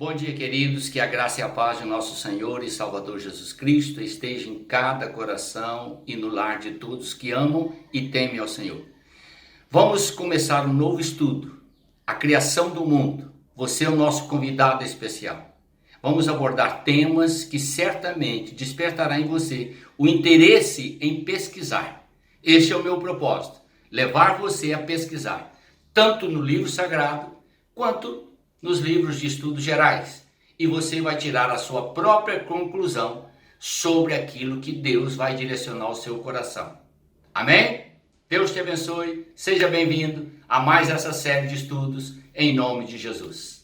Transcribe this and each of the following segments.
Bom dia, queridos, que a graça e a paz de nosso Senhor e Salvador Jesus Cristo esteja em cada coração e no lar de todos que amam e temem ao Senhor. Vamos começar um novo estudo, a criação do mundo. Você é o nosso convidado especial. Vamos abordar temas que certamente despertará em você o interesse em pesquisar. Este é o meu propósito, levar você a pesquisar, tanto no livro sagrado quanto nos livros de estudos gerais, e você vai tirar a sua própria conclusão sobre aquilo que Deus vai direcionar ao seu coração. Amém? Deus te abençoe, seja bem-vindo a mais essa série de estudos, em nome de Jesus.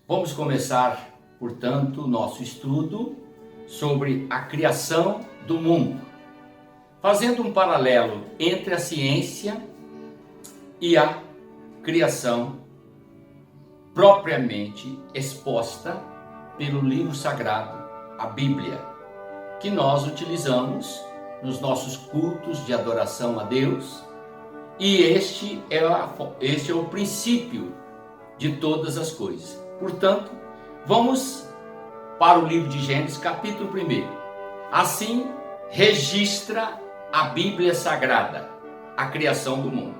Vamos começar, portanto, o nosso estudo sobre a criação do mundo, fazendo um paralelo entre a ciência e a criação propriamente exposta pelo livro sagrado, a Bíblia, que nós utilizamos nos nossos cultos de adoração a Deus, e este é o princípio de todas as coisas. Portanto, vamos para o livro de Gênesis, capítulo 1. Assim registra a Bíblia Sagrada, a criação do mundo.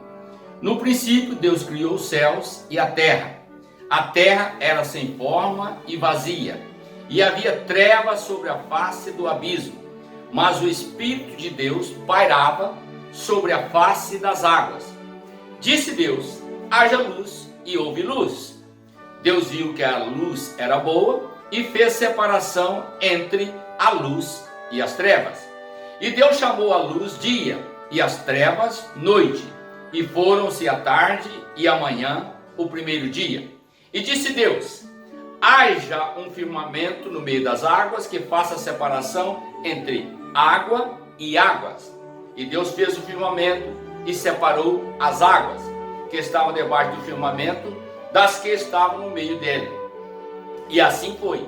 No princípio, Deus criou os céus e a terra. A terra era sem forma e vazia, e havia trevas sobre a face do abismo, mas o Espírito de Deus pairava sobre a face das águas. Disse Deus: haja luz, e houve luz. Deus viu que a luz era boa e fez separação entre a luz e as trevas. E Deus chamou a luz dia e as trevas noite, e foram-se a tarde e a manhã o primeiro dia. E disse Deus: haja um firmamento no meio das águas, que faça separação entre água e águas. E Deus fez o firmamento e separou as águas que estavam debaixo do firmamento das que estavam no meio dele. E assim foi.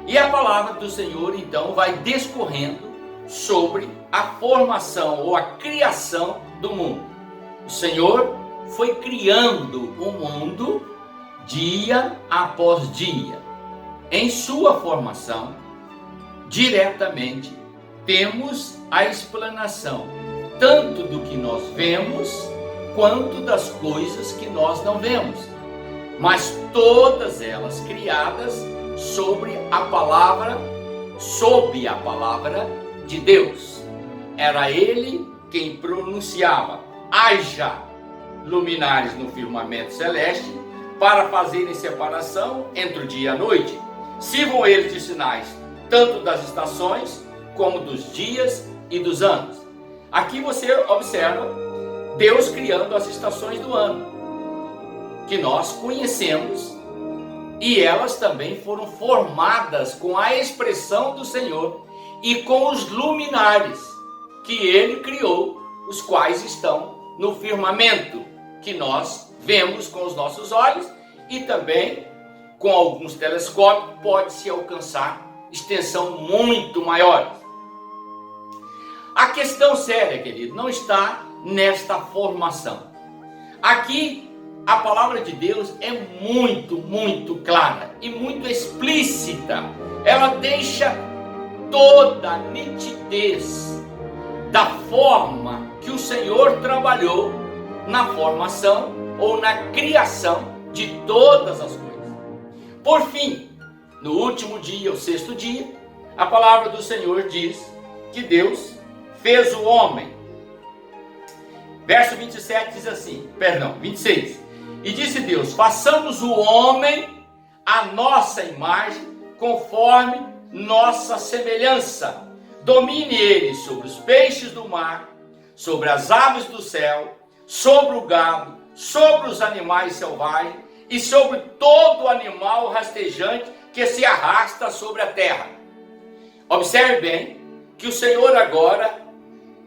E a palavra do Senhor então vai discorrendo sobre a formação ou a criação do mundo. O Senhor foi criando o mundo dia após dia. Em sua formação, diretamente, temos a explanação tanto do que nós vemos, quanto das coisas que nós não vemos, mas todas elas criadas sob a palavra de Deus. Era Ele quem pronunciava: haja luminares no firmamento celeste, para fazerem separação entre o dia e a noite. Sirvam eles de sinais, tanto das estações, como dos dias e dos anos. Aqui você observa Deus criando as estações do ano, que nós conhecemos, e elas também foram formadas com a expressão do Senhor e com os luminares que Ele criou, os quais estão no firmamento, que nós vemos com os nossos olhos, e também com alguns telescópios pode-se alcançar extensão muito maior. A questão séria, querido, não está nesta formação. Aqui a palavra de Deus é muito clara e muito explícita. Ela deixa toda a nitidez da forma que o Senhor trabalhou na formação ou na criação de todas as coisas. Por fim, no último dia, o sexto dia, a palavra do Senhor diz que Deus fez o homem. Verso 27 diz assim, 26. E disse Deus: façamos o homem à nossa imagem, conforme nossa semelhança. Domine ele sobre os peixes do mar, sobre as aves do céu, sobre o gado, sobre os animais selvagens e sobre todo animal rastejante que se arrasta sobre a terra. Observe bem que o Senhor agora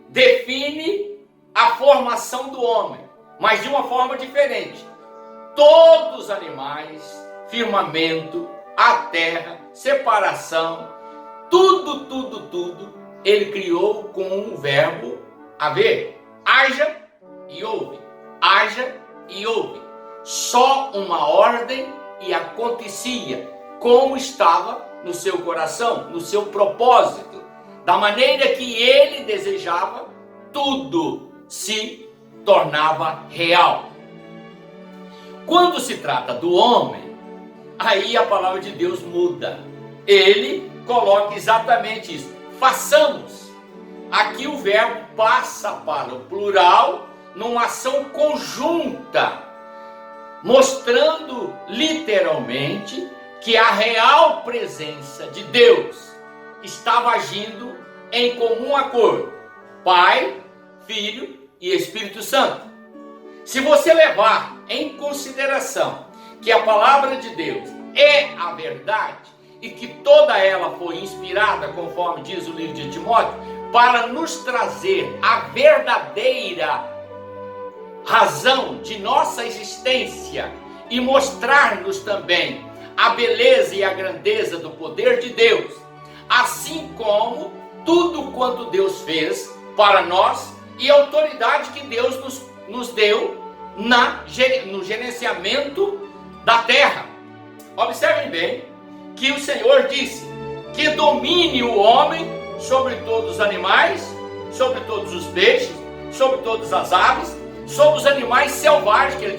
define a formação do homem, mas de uma forma diferente. Todos os animais, firmamento, a terra, separação, tudo, ele criou com um verbo haver. Haja e houve. Haja e houve. Só uma ordem e acontecia como estava no seu coração, no seu propósito. Da maneira que ele desejava, tudo se tornava real. Quando se trata do homem, aí a palavra de Deus muda. Ele coloca exatamente isso. Façamos. Aqui o verbo passa para o plural numa ação conjunta, mostrando literalmente que a real presença de Deus estava agindo em comum acordo. Pai, Filho e Espírito Santo. Se você levar em consideração que a palavra de Deus é a verdade e que toda ela foi inspirada, conforme diz o livro de Timóteo, para nos trazer a verdadeira razão de nossa existência e mostrar-nos também a beleza e a grandeza do poder de Deus, assim como tudo quanto Deus fez para nós e a autoridade que Deus nos deu no gerenciamento da terra. Observem bem que o Senhor disse que domine o homem sobre todos os animais, sobre todos os peixes, sobre todas as aves, sobre os animais selvagens, que ele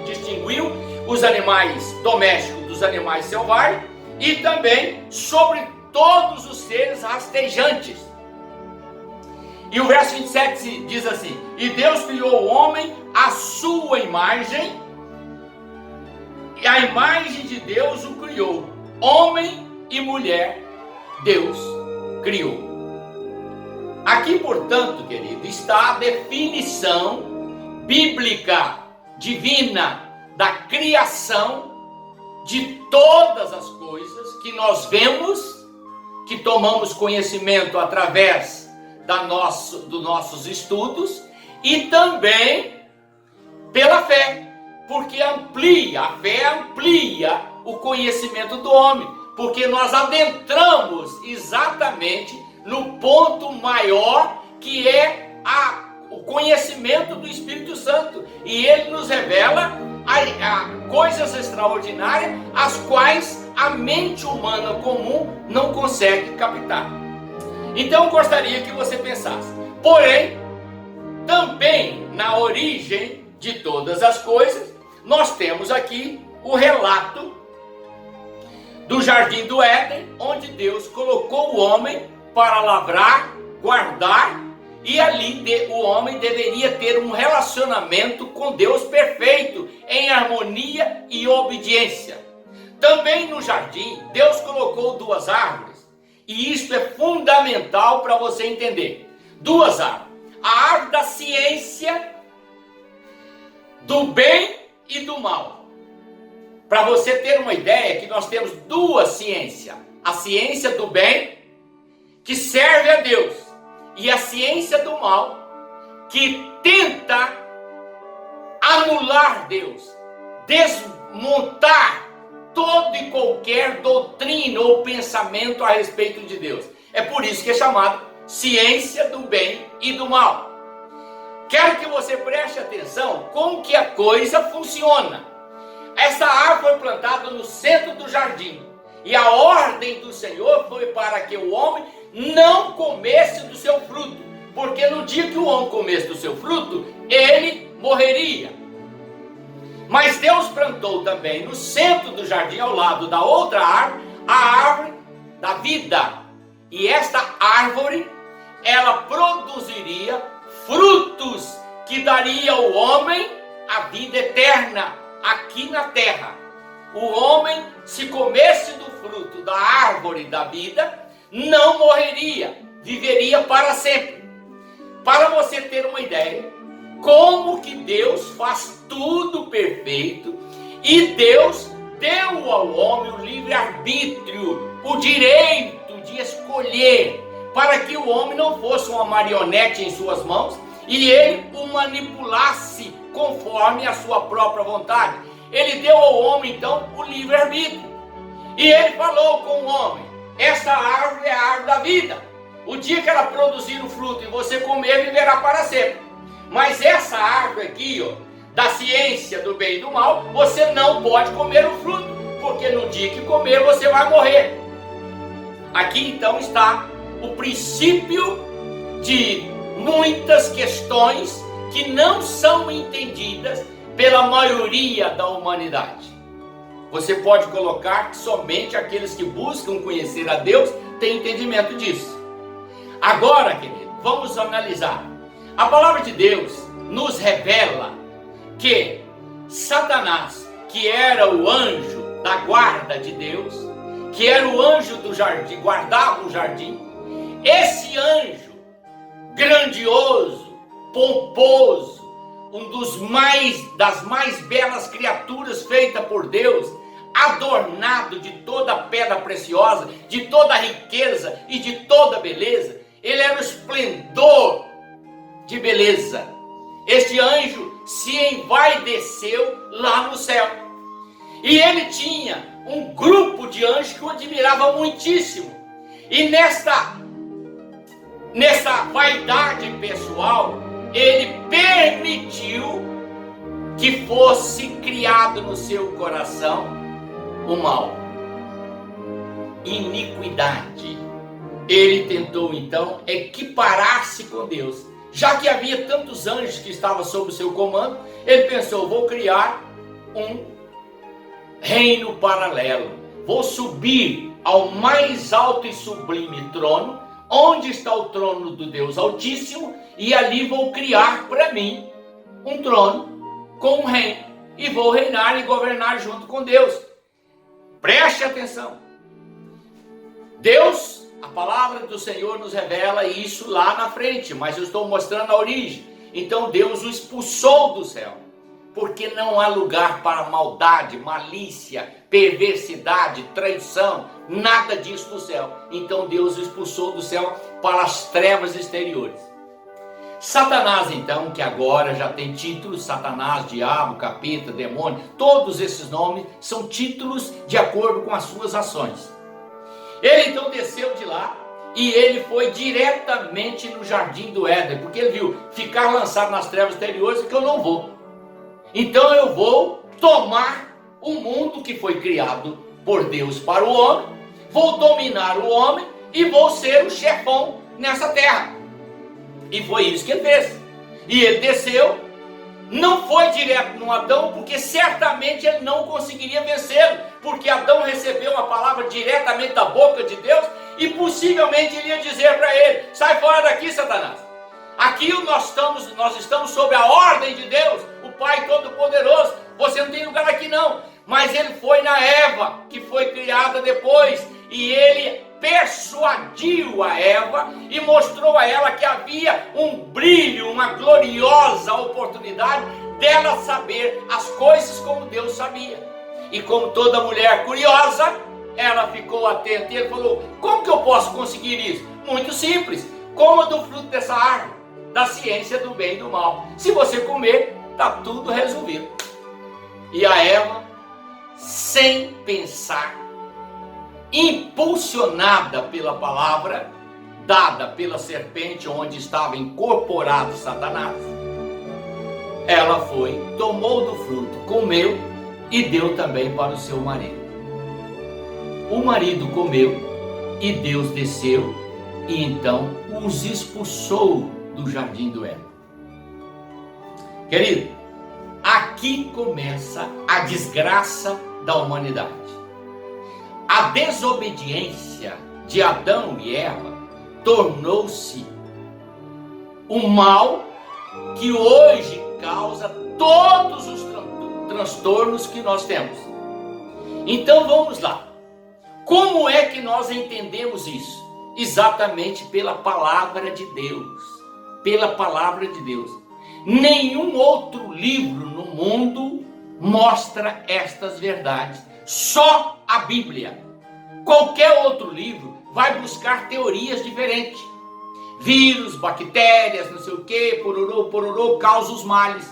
distinguiu os animais domésticos dos animais selvagens, e também sobre todos os seres rastejantes. E o verso 27 diz assim: e Deus criou o homem à sua imagem, e a imagem de Deus o criou, homem e mulher Deus criou. Aqui, portanto, querido, está a definição bíblica, divina, da criação de todas as coisas que nós vemos, que tomamos conhecimento através dos nossos estudos, e também pela fé, porque a fé amplia o conhecimento do homem, porque nós adentramos exatamente no ponto maior, que é o conhecimento do Espírito Santo, e ele nos revela coisas extraordinárias, as quais a mente humana comum não consegue captar. Então eu gostaria que você pensasse, porém, também na origem de todas as coisas, nós temos aqui o relato do Jardim do Éden, onde Deus colocou o homem para lavrar, guardar, e ali o homem deveria ter um relacionamento com Deus perfeito, em harmonia e obediência. Também no jardim, Deus colocou duas árvores, e isso é fundamental para você entender. Duas árvores: a árvore da ciência do bem e do mal. Para você ter uma ideia, que nós temos duas ciências: a ciência do bem, que serve a Deus, e a ciência do mal, que tenta anular Deus, desmontar toda e qualquer doutrina ou pensamento a respeito de Deus. É por isso que é chamado ciência do bem e do mal. Quero que você preste atenção como que a coisa funciona. Essa árvore foi plantada no centro do jardim, e a ordem do Senhor foi para que o homem não comesse do seu fruto, porque no dia que o homem comesse do seu fruto, ele morreria. Mas Deus plantou também no centro do jardim, ao lado da outra árvore, a árvore da vida. E esta árvore, ela produziria frutos que daria ao homem a vida eterna aqui na terra. O homem, se comesse do fruto da árvore da vida, não morreria, viveria para sempre. Para você ter uma ideia, como que Deus faz tudo perfeito, e Deus deu ao homem o livre-arbítrio, o direito de escolher, para que o homem não fosse uma marionete em suas mãos e ele o manipulasse conforme a sua própria vontade. Ele deu ao homem então o livre-arbítrio, e ele falou com o homem: esta árvore é a árvore da vida, o dia que ela produzir o fruto e você comer, viverá para sempre. Mas essa árvore aqui, da ciência do bem e do mal, você não pode comer o fruto, porque no dia que comer você vai morrer. Aqui então está o princípio de muitas questões que não são entendidas pela maioria da humanidade. Você pode colocar que somente aqueles que buscam conhecer a Deus têm entendimento disso. Agora, querido, vamos analisar. A palavra de Deus nos revela que Satanás, que era o anjo da guarda de Deus, que era o anjo do jardim, guardava o jardim, esse anjo grandioso, pomposo, das mais belas criaturas feitas por Deus, adornado de toda pedra preciosa, de toda riqueza e de toda beleza. Ele era o esplendor de beleza. Este anjo se envaideceu lá no céu. E ele tinha um grupo de anjos que o admirava muitíssimo. E nessa vaidade pessoal, ele permitiu que fosse criado no seu coração o mal, iniquidade. Ele tentou então equiparar-se com Deus. Já que havia tantos anjos que estavam sob o seu comando, ele pensou: vou criar um reino paralelo. Vou subir ao mais alto e sublime trono, onde está o trono do Deus Altíssimo, e ali vou criar para mim um trono com um reino, e vou reinar e governar junto com Deus. Preste atenção. Deus, a palavra do Senhor nos revela isso lá na frente, mas eu estou mostrando a origem. Então Deus o expulsou do céu, porque não há lugar para maldade, malícia, perversidade, traição, nada disso no céu. Então Deus o expulsou do céu para as trevas exteriores. Satanás, então, que agora já tem títulos: Satanás, diabo, capeta, demônio, todos esses nomes são títulos de acordo com as suas ações. Ele então desceu de lá e ele foi diretamente no jardim do Éden, porque ele viu: ficar lançado nas trevas exteriores é que eu não vou. Então eu vou tomar o mundo que foi criado por Deus para o homem, vou dominar o homem e vou ser o chefão nessa terra. E foi isso que ele fez. E ele desceu, não foi direto no Adão, porque certamente ele não conseguiria vencê-lo, porque Adão recebeu a palavra diretamente da boca de Deus, e possivelmente ele ia dizer para ele: sai fora daqui, Satanás. Aqui nós estamos sob a ordem de Deus, o Pai Todo-Poderoso. Você não tem lugar aqui não. Mas ele foi na Eva, que foi criada depois, e ele persuadiu a Eva e mostrou a ela que havia um brilho, uma gloriosa oportunidade dela saber as coisas como Deus sabia. E como toda mulher curiosa, ela ficou atenta e ele falou: como que eu posso conseguir isso? Muito simples: coma do fruto dessa árvore, da ciência do bem e do mal. Se você comer, está tudo resolvido. E a Eva, sem pensar, impulsionada pela palavra dada pela serpente, onde estava incorporado Satanás, ela foi, tomou do fruto, comeu e deu também para o seu marido. O marido comeu e Deus desceu e então os expulsou do jardim do Éden. Querido, aqui começa a desgraça da humanidade. A desobediência de Adão e Eva tornou-se o mal que hoje causa todos os transtornos que nós temos. Então vamos lá. Como é que nós entendemos isso? Exatamente pela palavra de Deus. Pela palavra de Deus. Nenhum outro livro no mundo mostra estas verdades. Só a Bíblia. Qualquer outro livro vai buscar teorias diferentes. Vírus, bactérias, não sei o que, pororô, causa os males.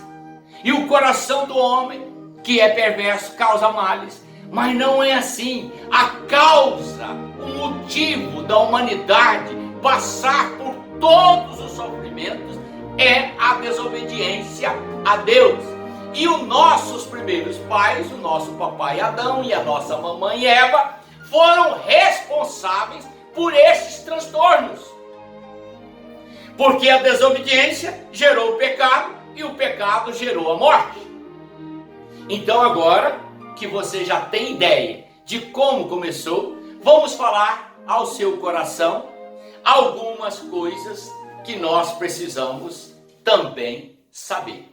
E o coração do homem, que é perverso, causa males. Mas não é assim. A causa, o motivo da humanidade passar por todos os sofrimentos é a desobediência a Deus. E os nossos primeiros pais, o nosso papai Adão e a nossa mamãe Eva, foram responsáveis por esses transtornos. Porque a desobediência gerou o pecado e o pecado gerou a morte. Então agora que você já tem ideia de como começou, vamos falar ao seu coração algumas coisas que nós precisamos também saber.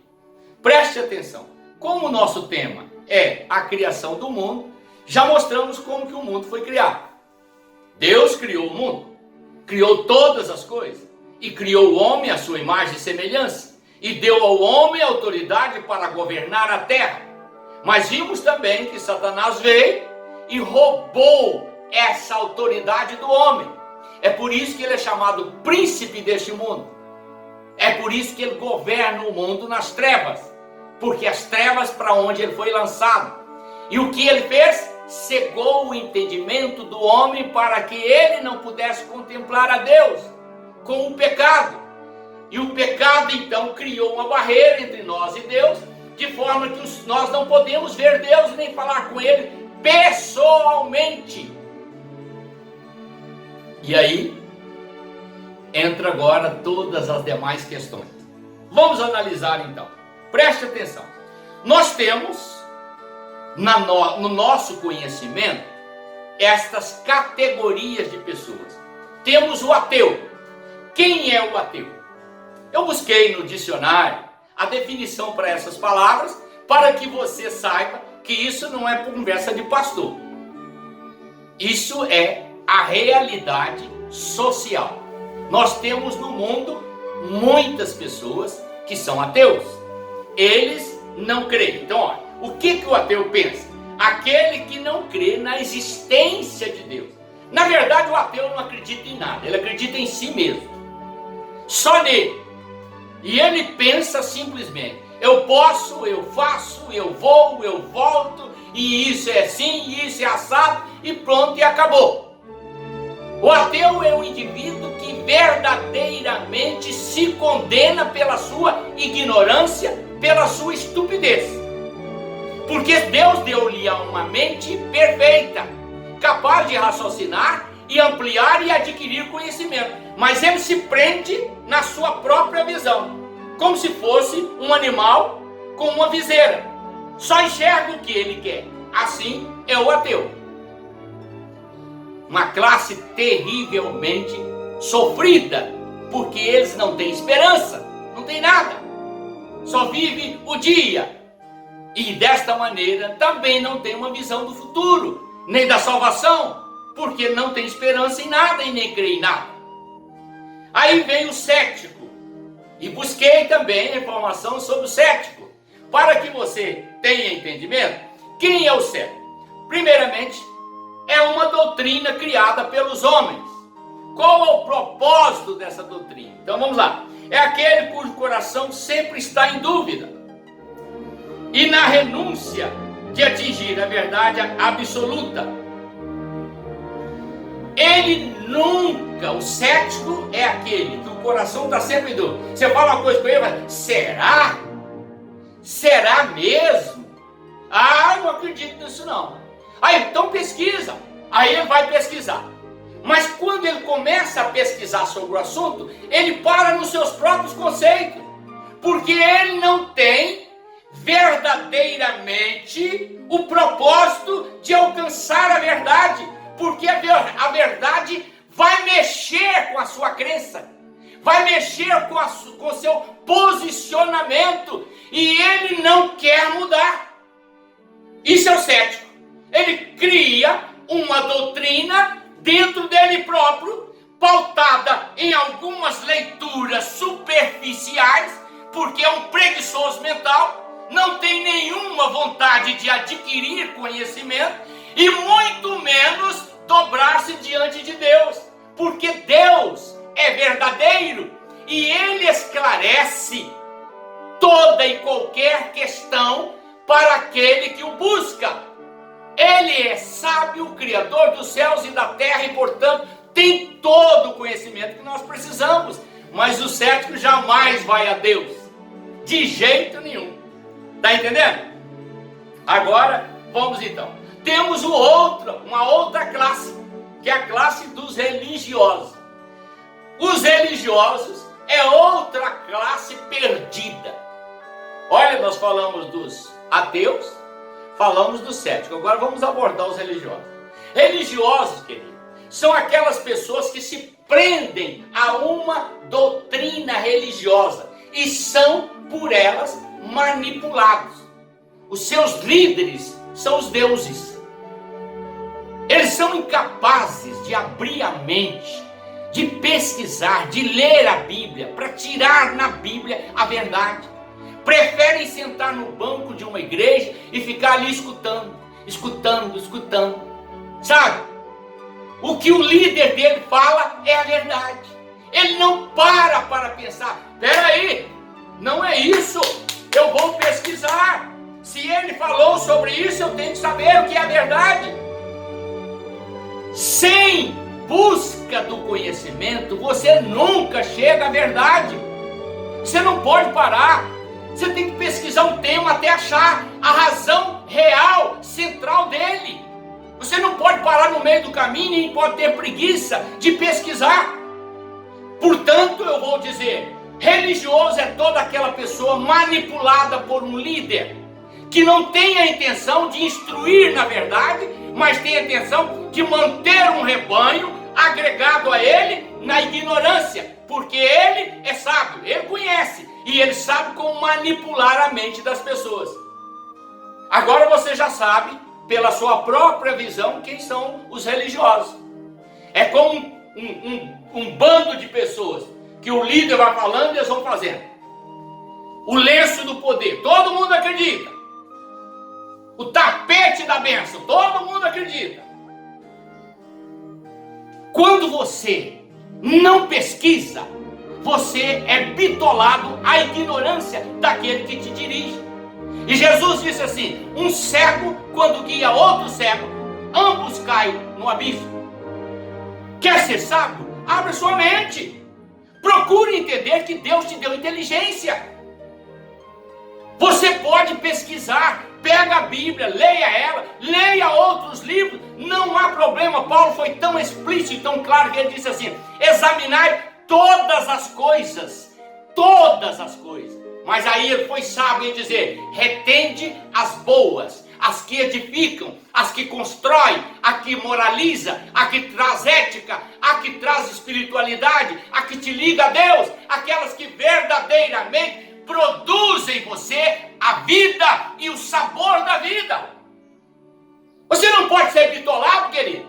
Preste atenção. Como o nosso tema é a criação do mundo, já mostramos como que o mundo foi criado. Deus criou o mundo, criou todas as coisas e criou o homem à sua imagem e semelhança e deu ao homem autoridade para governar a terra. Mas vimos também que Satanás veio e roubou essa autoridade do homem. É por isso que ele é chamado príncipe deste mundo. É por isso que ele governa o mundo nas trevas. Porque as trevas para onde ele foi lançado. E o que ele fez? Cegou o entendimento do homem para que ele não pudesse contemplar a Deus com o pecado. E o pecado então criou uma barreira entre nós e Deus, de forma que nós não podemos ver Deus nem falar com Ele pessoalmente. E aí entra agora todas as demais questões. Vamos analisar então. Preste atenção. Nós temos no nosso conhecimento estas categorias de pessoas. Temos o ateu. Quem é o ateu? Eu busquei no dicionário a definição para essas palavras, para que você saiba que isso não é conversa de pastor. Isso é a realidade social. Nós temos no mundo muitas pessoas que são ateus. Eles não creem. Então, olha, o que o ateu pensa? Aquele que não crê na existência de Deus. Na verdade, o ateu não acredita em nada, ele acredita em si mesmo. Só nele. E ele pensa simplesmente: eu posso, eu faço, eu vou, eu volto, e isso é assim, e isso é assado, e pronto, e acabou. O ateu é o indivíduo que verdadeiramente se condena pela sua ignorância, pela sua estupidez. Porque Deus deu-lhe uma mente perfeita, capaz de raciocinar e ampliar e adquirir conhecimento. Mas ele se prende na sua própria visão, como se fosse um animal com uma viseira. Só enxerga o que ele quer. Assim é o ateu. Uma classe terrivelmente sofrida, porque eles não têm esperança, não têm nada. Só vive o dia. E desta maneira também não tem uma visão do futuro, nem da salvação, porque não tem esperança em nada e nem crê em nada. Aí vem o cético, e busquei também informação sobre o cético, para que você tenha entendimento. Quem é o cético? Primeiramente, é uma doutrina criada pelos homens. Qual é o propósito dessa doutrina? Então vamos lá. É aquele cujo coração sempre está em dúvida e na renúncia de atingir a verdade absoluta. Ele nunca, o cético é aquele que o coração está sempre em dúvida. Você fala uma coisa com ele, mas será? Será mesmo? Ah, eu não acredito nisso não. Aí então pesquisa. Aí ele vai pesquisar. Mas quando ele começa a pesquisar sobre o assunto, ele para nos seus próprios conceitos. Porque ele não tem verdadeiramente o propósito de alcançar a verdade. Porque a verdade vai mexer com a sua crença. Vai mexer com o seu posicionamento. E ele não quer mudar. Isso é o cético. Ele cria uma doutrina dentro dele próprio, pautada em algumas leituras superficiais, porque é um preguiçoso mental, não tem nenhuma vontade de adquirir conhecimento e muito menos dobrar-se diante de Deus, porque Deus é verdadeiro e Ele esclarece toda e qualquer questão para aquele que o busca. Ele é sábio, o Criador dos céus e da terra, e portanto tem todo o conhecimento que nós precisamos. Mas o cético jamais vai a Deus, de jeito nenhum. Está entendendo? Agora, vamos então. Temos uma outra classe, que é a classe dos religiosos. Os religiosos é outra classe perdida. Olha, nós falamos dos ateus, falamos do cético, agora vamos abordar os religiosos. Religiosos, querido, são aquelas pessoas que se prendem a uma doutrina religiosa e são por elas manipulados. Os seus líderes são os deuses. Eles são incapazes de abrir a mente, de pesquisar, de ler a Bíblia, para tirar na Bíblia a verdade. preferem sentar no banco de uma igreja e ficar ali escutando, sabe? O que o líder dele fala é a verdade. Ele não para pensar, peraí, não é isso, eu vou pesquisar. Se ele falou sobre isso, eu tenho que saber o que é a verdade. Sem busca do conhecimento, você nunca chega à verdade. Você não pode parar. Você tem que pesquisar um tema até achar a razão real, central dele. Você não pode parar no meio do caminho, nem pode ter preguiça de pesquisar. Portanto, eu vou dizer, religioso é toda aquela pessoa manipulada por um líder, que não tem a intenção de instruir na verdade, mas tem a intenção de manter um rebanho agregado a ele na ignorância, porque ele é sábio, ele conhece, e ele sabe como manipular a mente das pessoas. Agora você já sabe, pela sua própria visão, quem são os religiosos. É como um bando de pessoas, que o líder vai falando e eles vão fazendo. O lenço do poder, todo mundo acredita. O tapete da bênção, todo mundo acredita. Quando você não pesquisa, você é bitolado à ignorância daquele que te dirige. E Jesus disse assim, um cego quando guia outro cego, ambos caem no abismo. Quer ser sábio? Abra sua mente. Procure entender que Deus te deu inteligência. Você pode pesquisar, pega a Bíblia, leia ela, leia outros livros, não há problema. Paulo foi tão explícito e tão claro que ele disse assim, examinai todas as coisas, mas aí ele foi sábio em dizer, retende as boas, as que edificam, as que constroem, a que moraliza, a que traz ética, a que traz espiritualidade, a que te liga a Deus, aquelas que verdadeiramente produzem em você a vida e o sabor da vida. Você não pode ser bitolado, querido.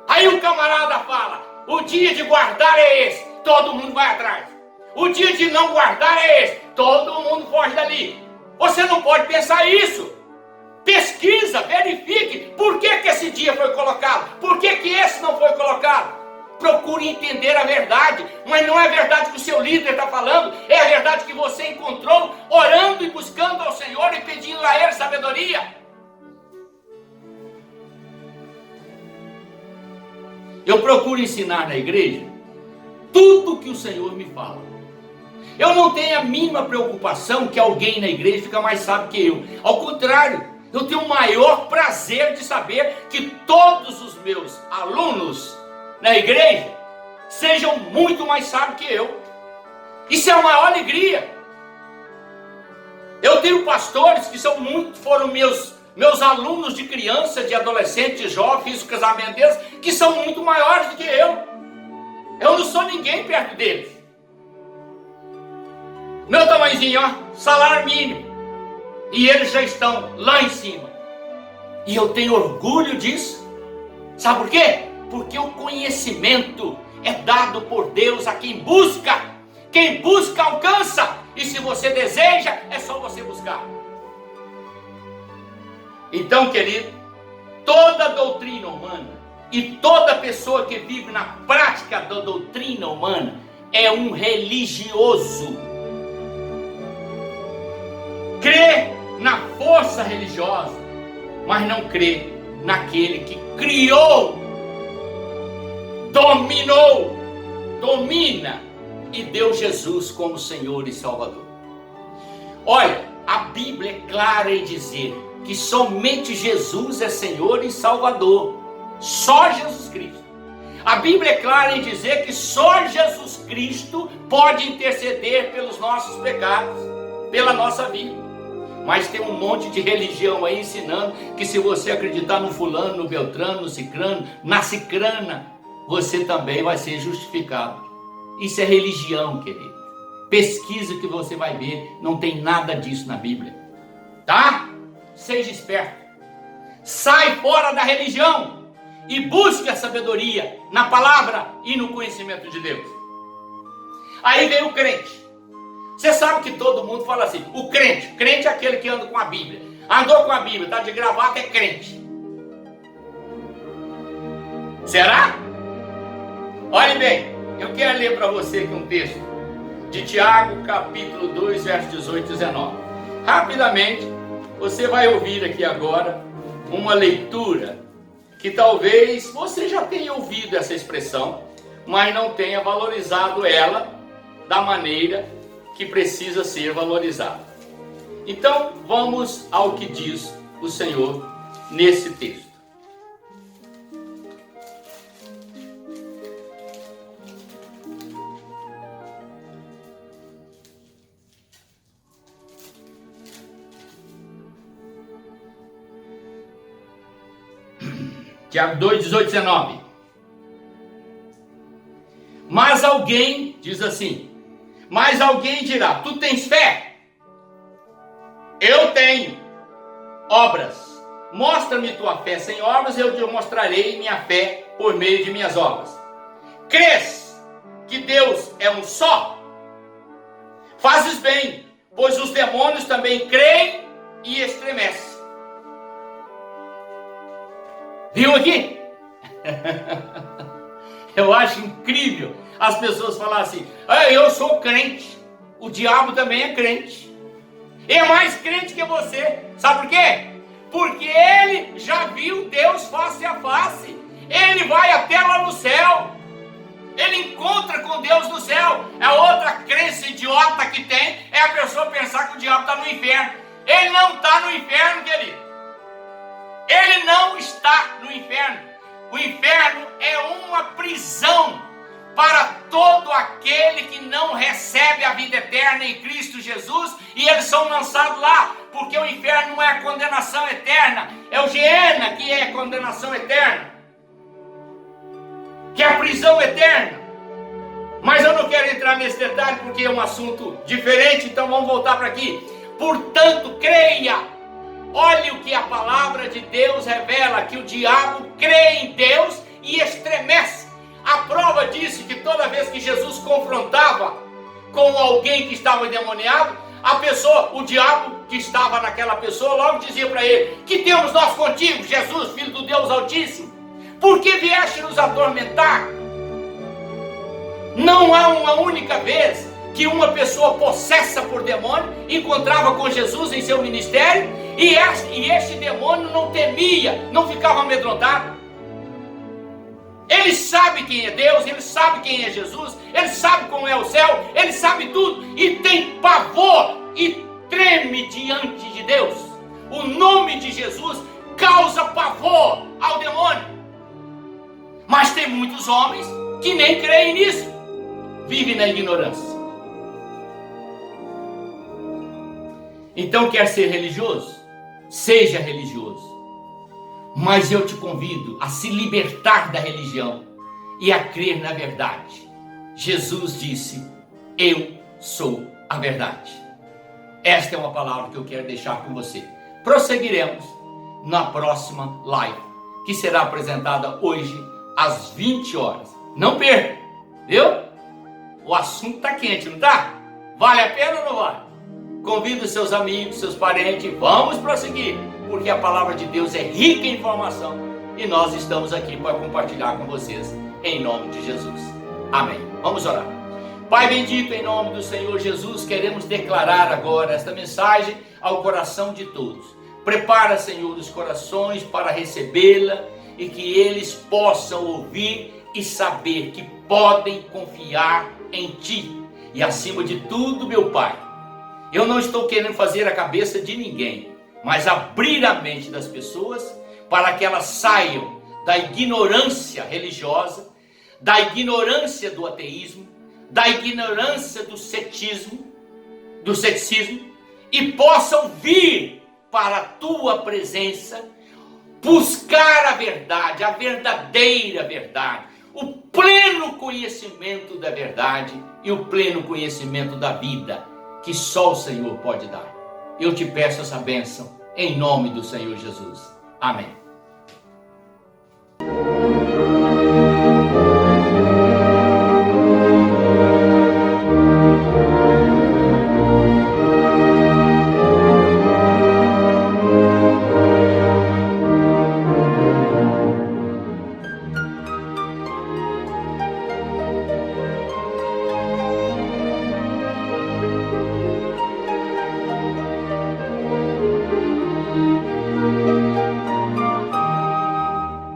Aí o camarada fala, o dia de guardar é esse, todo mundo vai atrás. O dia de não guardar é esse, todo mundo foge dali. Você não pode pensar isso. Pesquisa, verifique, por que esse dia foi colocado, por que esse não foi colocado. Procure entender a verdade, mas não é a verdade que o seu líder está falando, é a verdade que você encontrou orando e buscando ao Senhor e pedindo a Ele sabedoria. Eu procuro ensinar na igreja tudo que o Senhor me fala. Eu não tenho a mínima preocupação que alguém na igreja fica mais sábio que eu. Ao contrário, eu tenho o maior prazer de saber que todos os meus alunos na igreja sejam muito mais sábios que eu. Isso é a maior alegria. Eu tenho pastores que foram meus alunos de criança, de adolescente, de jovem, fiz o casamento deles, que são muito maiores do que eu. Eu não sou ninguém perto deles. Meu tamanhozinho, ó, salário mínimo. E eles já estão lá em cima. E eu tenho orgulho disso. Sabe por quê? Porque o conhecimento é dado por Deus a quem busca. Quem busca alcança. E se você deseja, é só você buscar. Então, querido, toda doutrina humana e toda pessoa que vive na prática da doutrina humana é um religioso. Crê na força religiosa, mas não crê naquele que criou, domina e deu Jesus como Senhor e Salvador. Olha, a Bíblia é clara em dizer que somente Jesus é Senhor e Salvador. Só Jesus Cristo. A Bíblia é clara em dizer que só Jesus Cristo pode interceder pelos nossos pecados, pela nossa vida. Mas tem um monte de religião aí ensinando que se você acreditar no fulano, no beltrano, no cicrano, na cicrana, você também vai ser justificado. Isso é religião, querido. Pesquisa que você vai ver, não tem nada disso na Bíblia. Tá? Seja esperto. Sai fora da religião e busque a sabedoria na palavra e no conhecimento de Deus. Aí vem o crente. Você sabe que todo mundo fala assim, crente é aquele que anda com a Bíblia. Andou com a Bíblia, está de gravata, é crente. Será? Olhe bem, eu quero ler para você aqui um texto de Tiago, capítulo 2, versos 18 e 19. Rapidamente, você vai ouvir aqui agora uma leitura que talvez você já tenha ouvido essa expressão, mas não tenha valorizado ela da maneira que precisa ser valorizada. Então, vamos ao que diz o Senhor nesse texto. Tiago 2, 18 e 19. Mas alguém, diz assim, mas alguém dirá, tu tens fé? Eu tenho obras. Mostra-me tua fé sem obras, eu te mostrarei minha fé por meio de minhas obras. Crês que Deus é um só? Fazes bem, pois os demônios também creem e estremecem. Viu aqui? Eu acho incrível as pessoas falarem assim, eu sou crente, o diabo também é crente. É mais crente que você. Sabe por quê? Porque ele já viu Deus face a face. Ele vai até lá no céu. Ele encontra com Deus no céu. A outra crença idiota que tem é a pessoa pensar que o diabo está no inferno. Ele não está no inferno, querido. Ele não está no inferno. O inferno é uma prisão para todo aquele que não recebe a vida eterna em Cristo Jesus, e eles são lançados lá, porque o inferno não é a condenação eterna, é o Geena que é a condenação eterna, que é a prisão eterna. Mas eu não quero entrar nesse detalhe porque é um assunto diferente, então vamos voltar para aqui. Portanto, creia. Olhe o que a palavra de Deus revela, que o diabo crê em Deus e estremece. A prova disso que toda vez que Jesus confrontava com alguém que estava endemoniado, a pessoa, o diabo que estava naquela pessoa, logo dizia para ele, que temos nós contigo, Jesus, Filho do Deus Altíssimo? Por que vieste nos atormentar? Não há uma única vez que uma pessoa possessa por demônio encontrava com Jesus em seu ministério e este demônio não temia, não ficava amedrontado. Ele sabe quem é Deus, ele sabe quem é Jesus, ele sabe como é o céu, ele sabe tudo e tem pavor e treme diante de Deus. O nome de Jesus causa pavor ao demônio. Mas tem muitos homens que nem creem nisso, vivem na ignorância. Então, quer ser religioso? Seja religioso. Mas eu te convido a se libertar da religião e a crer na verdade. Jesus disse, eu sou a verdade. Esta é uma palavra que eu quero deixar com você. Prosseguiremos na próxima live, que será apresentada hoje às 20 horas. Não perca, viu? O assunto está quente, não está? Vale a pena ou não vale? Convida os seus amigos, seus parentes, vamos prosseguir, porque a palavra de Deus é rica em informação e nós estamos aqui para compartilhar com vocês, em nome de Jesus. Amém. Vamos orar. Pai bendito, em nome do Senhor Jesus, queremos declarar agora esta mensagem ao coração de todos. Prepara, Senhor, os corações para recebê-la e que eles possam ouvir e saber que podem confiar em Ti. E acima de tudo, meu Pai, eu não estou querendo fazer a cabeça de ninguém, mas abrir a mente das pessoas para que elas saiam da ignorância religiosa, da ignorância do ateísmo, da ignorância do ceticismo e possam vir para a Tua presença, buscar a verdade, a verdadeira verdade, o pleno conhecimento da verdade e o pleno conhecimento da vida que só o Senhor pode dar. Eu te peço essa bênção em nome do Senhor Jesus. Amém.